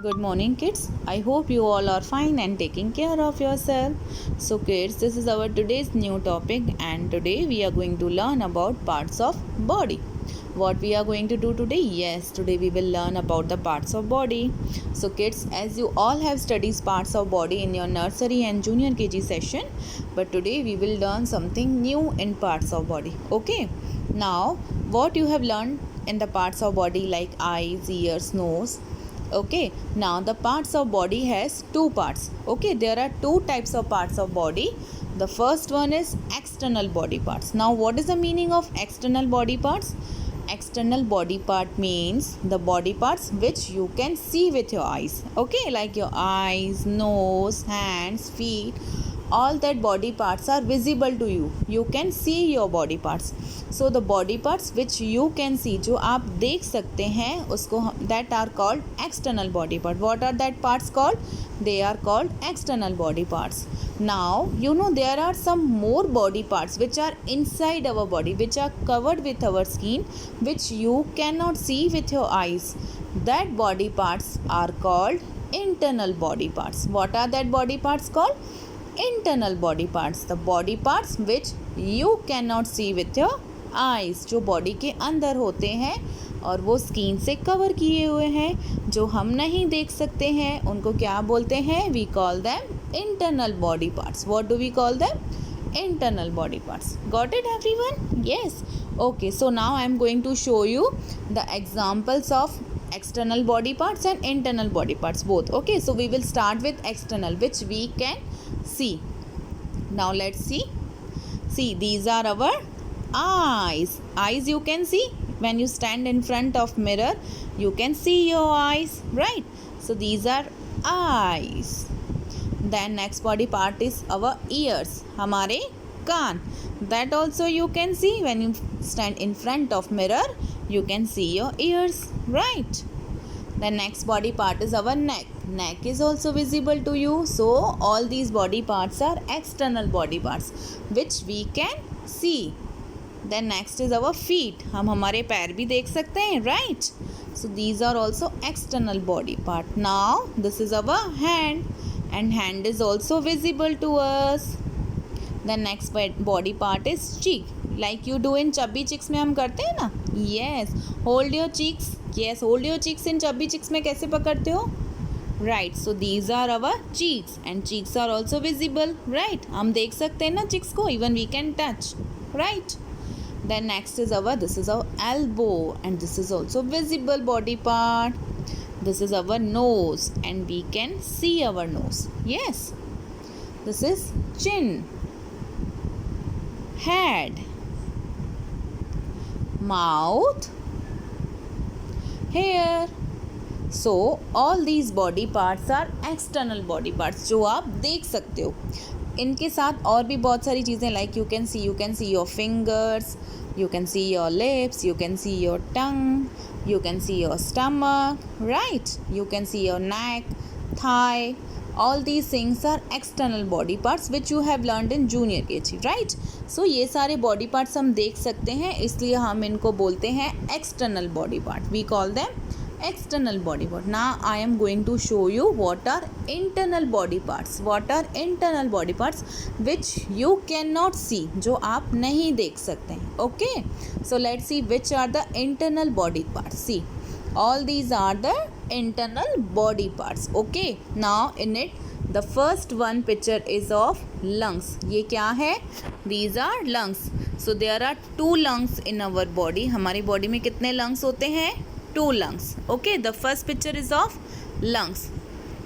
Good morning, kids. I hope you all are fine and taking care of yourself. So, kids, this is our today's new topic, and today we are going to learn about parts of body. What we are going to do today? Yes, today we will learn about the parts of body. So, kids, as you all have studied parts of body in your nursery and junior KG session, but today we will learn something new in parts of body. Okay. Now, what you have learned in the parts of body like eyes, ears, nose. Okay, now the parts of body has two parts. Okay, there are two types of parts of body. The first one is external body parts. Now, what is the meaning of external body parts? External body part means the body parts which you can see with your eyes. Okay, like your eyes, nose, hands, feet, all that body parts are visible to you. You can see your body parts. So the body parts which you can see, जो आप देख सकते हैं उसको, that are called external body part. What are that parts called? They are called external body parts. Now you know there are some more body parts which are inside our body, which are covered with our skin, which you cannot see with your eyes. That body parts are called internal body parts. What are that body parts called? Internal body parts. The body parts which you cannot see with your eyes, जो body के अंदर होते हैं और वो skin से cover किए हुए हैं, जो हम नहीं देख सकते हैं, उनको क्या बोलते हैं? We call them internal body parts. What do we call them? Internal body parts. Got it, everyone? Yes. Okay, so now I am going to show you the examples of external body parts and internal body parts both. Okay, so we will start with external, which we can see. Now let's see. See, these are our eyes. Eyes you can see when you stand in front of mirror. You can see your eyes, right? So these are eyes. Then next body part is our ears, हमारे कान. That also you can see when you stand in front of mirror. You can see your ears, right? The next body part is our neck. Neck is also visible to you. So all these body parts are external body parts which we can see. Then next is our feet. हम हमारे पैर भी देख सकते हैं, right? So these are also external body part. Now this is our hand. And hand is also visible to us. The next body part is cheek, like you do in chubby chicks में हम करते हैं ना. Yes, hold your cheeks. Yes, hold your cheeks in chubby chicks में कैसे पकड़ते हो? Right, so these are our cheeks and cheeks are also visible, right? हम देख सकते हैं ना cheeks को, even we can touch, right? Then next is this is our elbow and this is also visible body part. This is our nose and we can see our nose. Yes. This is chin, head, mouth, hair. So all these body parts are external body parts जो आप देख सकते हो. इनके साथ और भी बहुत सारी चीज़ें like you can see your fingers, you can see your lips, you can see your tongue, you can see your stomach, right? You can see your neck, thigh. All these things are external body parts which you have learned in junior KG, right? So ये सारे body parts हम देख सकते हैं, इसलिए हम इनको बोलते हैं external body part. We call them external body part. Now I am going to show you what are internal body parts. What are internal body parts which you cannot see, जो आप नहीं देख सकते हैं. Okay, so let's see which are the internal body parts. See, all these are the internal body parts. Okay, now in it the first one picture is of lungs. ये क्या है? These are lungs. So there are two lungs in our body. हमारी body में कितने lungs होते हैं? Two lungs. Okay, the first picture is of lungs.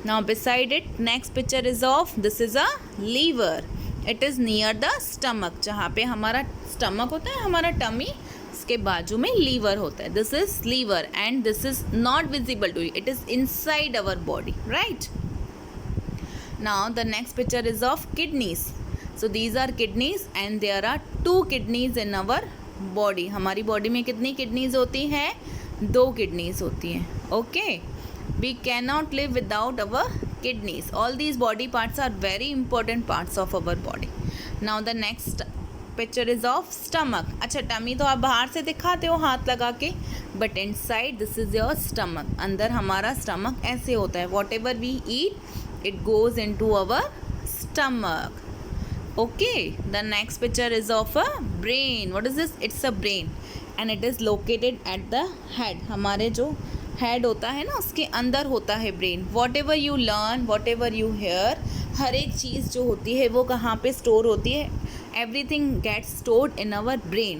Now beside it, next picture is of, this is a liver. It is near the stomach. जहाँ पे हमारा stomach होता है, हमारा tummy, इसके बाजू में liver होता है. This is liver and this is not visible to you. It is inside our body, right? Now the next picture is of kidneys. So these are kidneys and there are two kidneys in our body. हमारी body में कितनी kidneys होती हैं? 2 kidneys होती हैं. Okay, we cannot live without our kidneys. All these body parts are very important parts of our body. Now the next picture is of stomach. अच्छा, tummy तो आप बाहर से दिखाते हो हाथ लगा के, but inside this is your stomach. अंदर हमारा स्टमक ऐसे होता है. Whatever we eat it goes into our stomach. Okay, the next picture is of a brain. What is this? It's a brain and it is located at the head. हमारे जो head होता है ना उसके अंदर होता है brain. Whatever you learn, whatever you hear, हर एक चीज़ जो होती है वो कहाँ पे store होती है? Everything gets stored in our brain.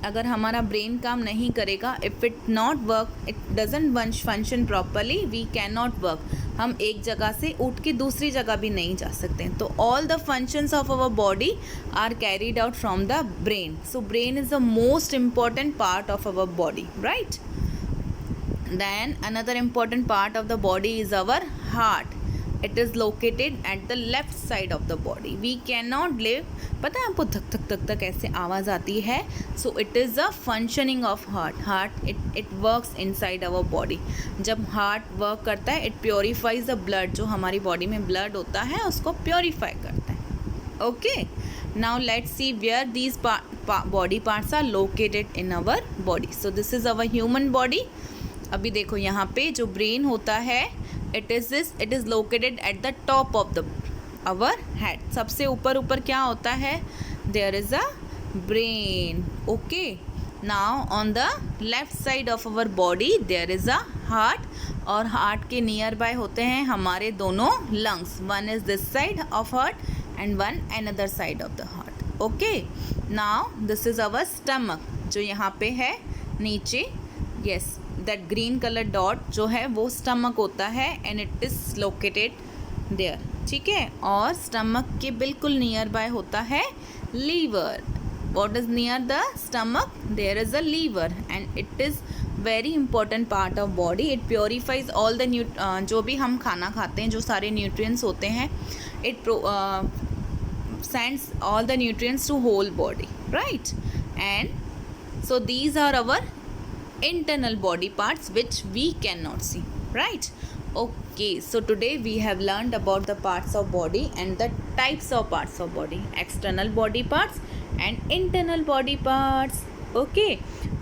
अगर हमारा ब्रेन काम नहीं करेगा, if it not work, it doesn't function properly, we can not work. हम एक जगह से उठ के दूसरी जगह भी नहीं जा सकते. तो all the functions of our body are carried out from the brain. So brain is the most important part of our body, right. Then another important part of the body is our heart. It is located at the left side of the body. We can not live. पता है आपको धक धक धक धक ऐसे आवाज़ आती है. So it is the functioning of heart. It works inside our body. जब हार्ट वर्क करता है, इट प्योरीफाइज द ब्लड. जो हमारी बॉडी में ब्लड होता है उसको प्योरीफाई करता है. Okay, now let's see where these body parts are located in our body. So this is our human body. अभी देखो यहाँ पे जो ब्रेन होता है, it is located at the top of the our head. सबसे ऊपर क्या होता है? There is a brain. Okay, now on the left side of our body there is a heart. और हार्ट के नियर बाय होते हैं हमारे दोनों lungs. One is this side of heart and one another side of the heart. Okay, now this is our stomach जो यहाँ पे है नीचे. Yes, that green colour dot जो है वो स्टमक होता है and it is located there. ठीक है, और स्टमक के बिल्कुल नियर बाय होता है liver. What is near the stomach? There is a liver and it is very important part of body. It purifies all the जो भी हम खाना खाते हैं, जो सारे न्यूट्रिएंट्स होते हैं, it sends all the nutrients to whole body, right. And so these are our internal body parts which we cannot see, right. Okay, so today we have learned about the parts of body and the types of parts of body: external body parts and internal body parts. Okay,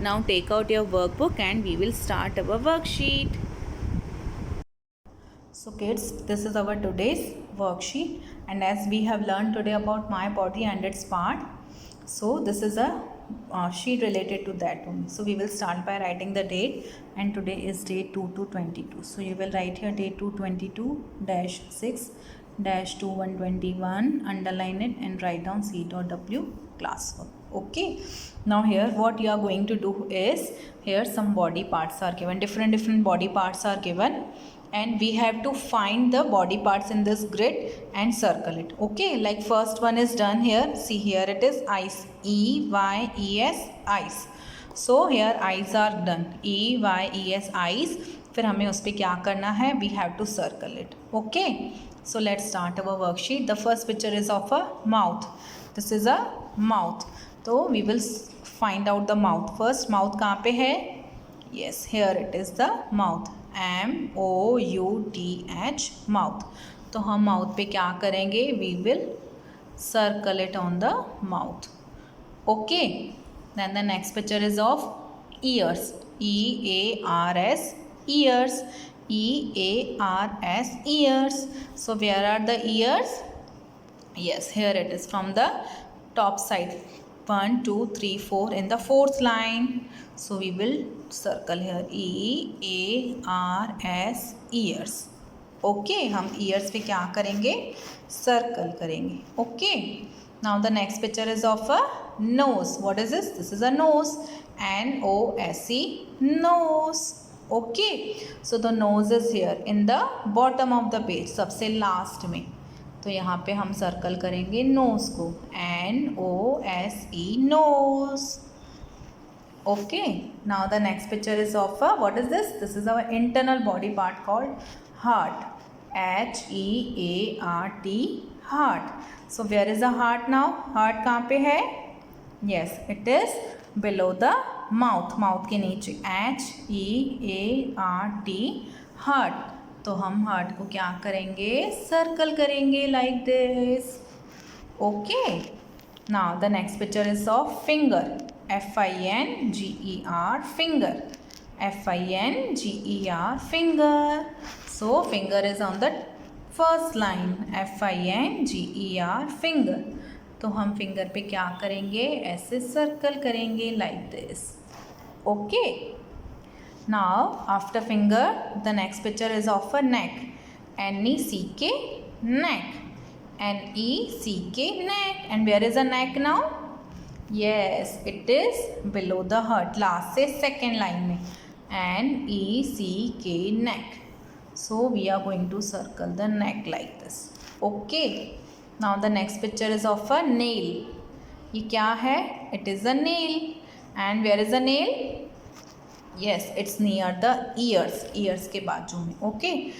now take out your workbook and we will start our worksheet. So kids, this is our today's worksheet, and as we have learned today about my body and its part, so this is a sheet related to that only. So we will start by writing the date, and today is day 2/22. So you will write here date 2/22-6-2121, underline it and write down C.W classwork. Okay, now here what you are going to do is, here some body parts are given, different body parts are given, and we have to find the body parts in this grid and circle it. Okay, like first one is done here. See, here it is eyes, EYES, eyes. So here eyes are done, EYES, eyes. फिर हमें उस पर क्या करना है? We have to circle it. Okay, so let's start our worksheet. The first picture is of a mouth. This is a mouth. तो we will find out the mouth first. Mouth कहाँ पे है? Yes, here it is the mouth. MOUTH, mouth. तो हम mouth पे क्या करेंगे? We will circle it on the mouth. Okay, then the next picture is of ears, EARS, ears, EARS, ears. So where are the ears? Yes, here it is from the top side, 1 2 3 4 in the fourth line. So we will circle here EARS, ears. Okay, हम ears पे क्या करेंगे? Circle करेंगे. Okay, now the next picture is of a nose. What is this? This is a nose, NOSE, nose. Okay, so the nose is here in the bottom of the page, सबसे last में. तो यहाँ पे हम circle करेंगे knows को, NOSE, nose. Okay, now the next picture is of a, what is this? This is our internal body part called heart, HEART, heart. So where is the heart now? Heart कहाँ पे है? Yes, it is below the mouth, mouth के नीचे, HEART, heart. तो हम heart को क्या करेंगे? सर्कल करेंगे like this. Okay, Now the next picture is of finger. F-I-N-G-E-R, finger. F-I-N-G-E-R, finger. So finger is on the first line. F-I-N-G-E-R, finger. तो हम फिंगर पे क्या करेंगे, ऐसे सर्कल करेंगे like this. Okay. Now after finger, the next picture is of a neck. N-E-C-K, neck. N-E-C-K, neck. And where is the neck now? Yes, it is below the heart. Last से second line में. N-E-C-K, neck. So we are going to circle the neck like this. Okay. Now the next picture is of a nail. ये क्या है? It is a nail. And where is the nail? Yes, it's near the ears. Ears के बाजू में. Okay.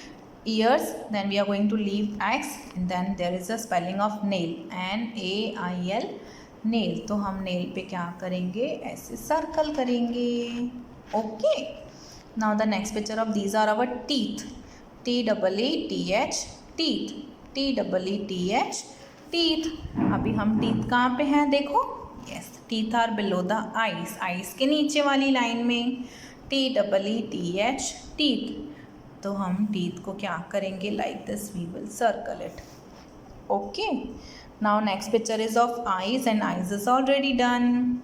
Ears. Then we are going to leave X. And then there is a spelling of nail. N-A-I-L. nail. तो हम nail पे क्या करेंगे, ऐसे circle करेंगे. Okay. Now the next picture of these are our teeth. T-E-E-T-H, teeth. T-E-E-T-H, teeth. अभी हम teeth कहाँ पे हैं देखो. Yes, teeth are below the eyes. eyes के नीचे वाली लाइन में. T-E-E-T-H, teeth. तो हम teeth को क्या करेंगे, like this we will circle it. Okay. Now next picture is of eyes, and eyes is already done.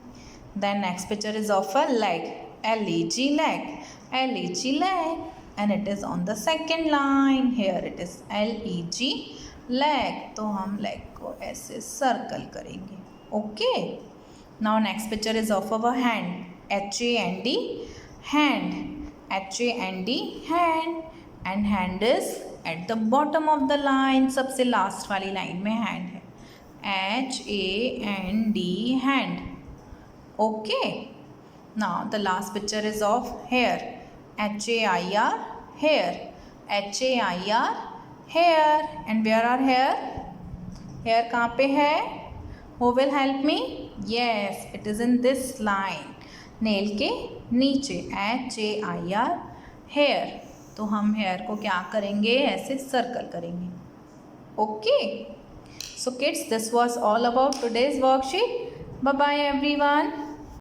Then next picture is of a leg. L-E-G, leg. L-E-G, leg. And it is on the second line. Here it is L-E-G, leg. तो हम leg को ऐसे circle करेंगे. Okay. Now next picture is of our hand. H-A-N-D, hand. H-A-N-D, hand. And hand is at the bottom of the line. सबसे last वाली line में hand है. H-A-N-D, hand. Okay. Now the last picture is of hair. H-A-I-R, hair. H-A-I-R, hair. And where are hair? Hair कहाँ पे है? Who will help me? Yes, it is in this line. Nail के नीचे. H-A-I-R, hair. तो हम hair को क्या करेंगे, ऐसे circle करेंगे. Okay. So kids, this was all about today's worksheet. Bye bye everyone.